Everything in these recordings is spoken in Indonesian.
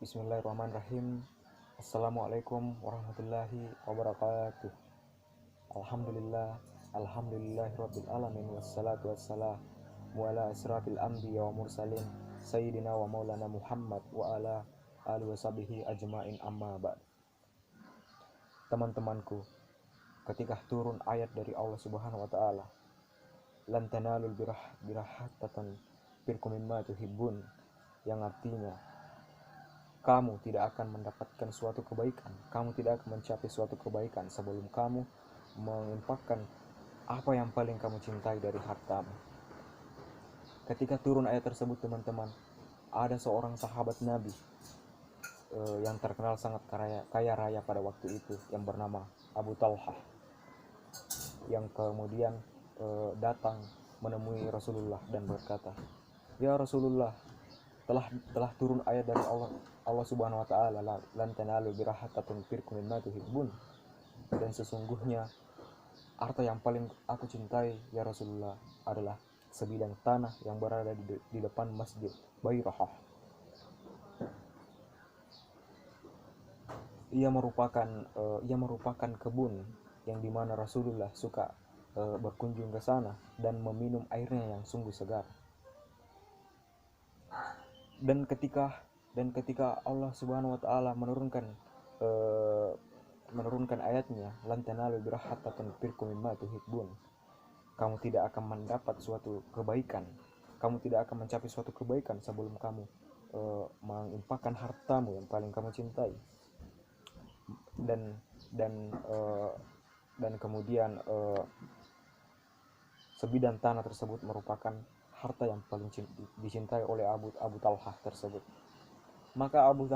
Bismillahirrahmanirrahim. Assalamualaikum warahmatullahi wabarakatuh. Alhamdulillah, alhamdulillahirabbil alamin, wassalatu wassalamu ala asrafil anbiya wa mursalin sayyidina wa maulana Muhammad wa ala alihi washabihi ajmain, amma ba'd. Teman-temanku, ketika turun ayat dari Allah Subhanahu wa taala, lan tanalul birah hatta tunfiqu mimma tuhibbun, yang artinya kamu tidak akan mendapatkan suatu kebaikan, kamu tidak akan mencapai suatu kebaikan sebelum kamu menginfakkan apa yang paling kamu cintai dari hartamu. Ketika turun ayat tersebut, teman-teman, ada seorang sahabat Nabi yang terkenal sangat kaya raya pada waktu itu, yang bernama Abu Talha, yang kemudian datang menemui Rasulullah dan berkata, "Ya Rasulullah, telah turun ayat dari Allah Subhanahu wa taala, lan tanalu birra hatta tunfiqu mimma tuhibbun, dan sesungguhnya harta yang paling aku cintai ya Rasulullah adalah sebidang tanah yang berada di depan Masjid Bayrahah." Ia merupakan kebun yang dimana Rasulullah suka berkunjung ke sana dan meminum airnya yang sungguh segar. Dan ketika Allah Subhanahu wa taala menurunkan ayatnya, lan tanalu birra hatta tunfiqu mimma tuhibbun, kamu tidak akan mendapat suatu kebaikan, kamu tidak akan mencapai suatu kebaikan sebelum kamu menginfakkan hartamu yang paling kamu cintai. Dan kemudian sebidang tanah tersebut merupakan harta yang paling dicintai oleh Abu Talha tersebut. Maka Abu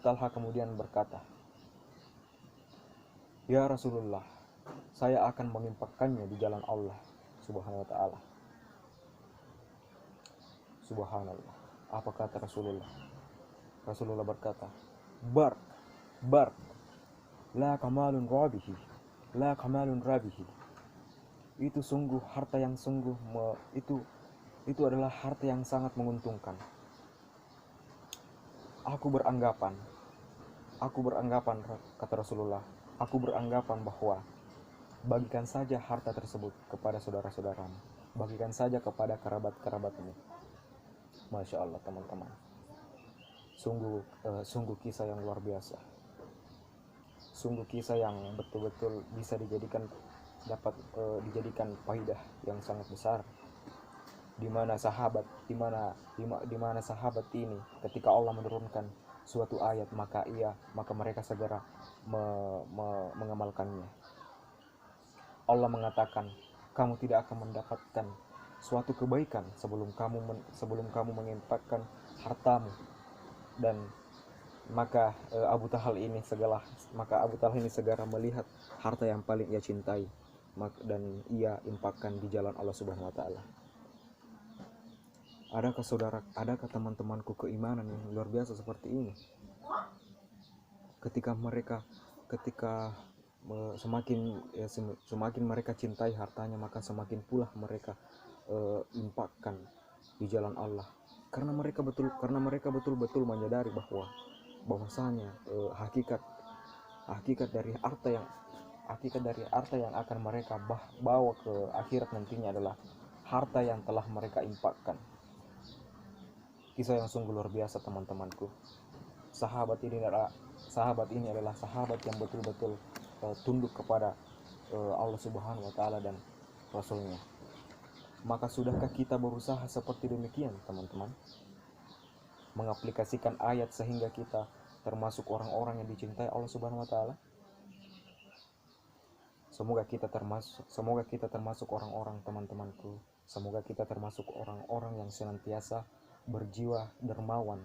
Talha kemudian berkata, "Ya Rasulullah, saya akan menginfakkannya di jalan Allah Subhanahu wa taala." Subhanallah. Apa kata Rasulullah? Rasulullah berkata, Bar, la kamalun rabihi, la kamalun rabihi. Itu sungguh harta yang itu adalah harta yang sangat menguntungkan. Aku beranggapan, kata Rasulullah, aku beranggapan bahwa bagikan saja harta tersebut kepada saudara-saudaramu, bagikan saja kepada kerabat-kerabatmu. Masya Allah, teman-teman, sungguh kisah yang luar biasa, sungguh kisah yang betul-betul bisa dijadikan faidah yang sangat besar, di mana sahabat ini ketika Allah menurunkan suatu ayat, maka mereka segera mengamalkannya. Allah mengatakan, kamu tidak akan mendapatkan suatu kebaikan sebelum kamu menginfakkan hartamu. Dan maka Abu Talha ini segera melihat harta yang paling ia cintai dan ia infakkan di jalan Allah Subhanahu wa taala. Adakah teman-temanku keimanan yang luar biasa seperti ini? Ketika semakin mereka cintai hartanya, maka semakin pula mereka infakkan di jalan Allah, karena mereka betul-betul menyadari bahwasanya hakikat dari harta yang akan mereka bawa ke akhirat nantinya adalah harta yang telah mereka infakkan. Kisah yang sungguh luar biasa, teman-temanku. Sahabat ini adalah sahabat yang betul-betul tunduk kepada Allah Subhanahu wa taala dan Rasulnya. Maka sudahkah kita berusaha seperti demikian, teman-teman? Mengaplikasikan ayat sehingga kita termasuk orang-orang yang dicintai Allah Subhanahu wa taala? Semoga kita termasuk orang-orang, teman-temanku. Semoga kita termasuk orang-orang yang senantiasa berjiwa dermawan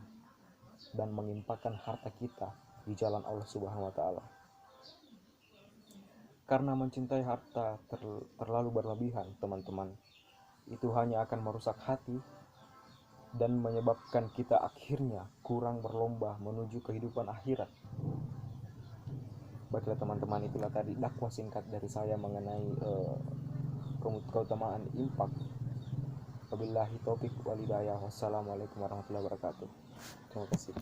dan menginfakkan harta kita di jalan Allah Subhanahu wa taala. Karena mencintai harta terlalu berlebihan, teman-teman, itu hanya akan merusak hati dan menyebabkan kita akhirnya kurang berlomba menuju kehidupan akhirat. Baiklah teman-teman, itulah tadi dakwah singkat dari saya mengenai keutamaan infak. Wabillahi taufiq wal hidayah. Wassalamualaikum warahmatullahi wabarakatuh. Terima kasih.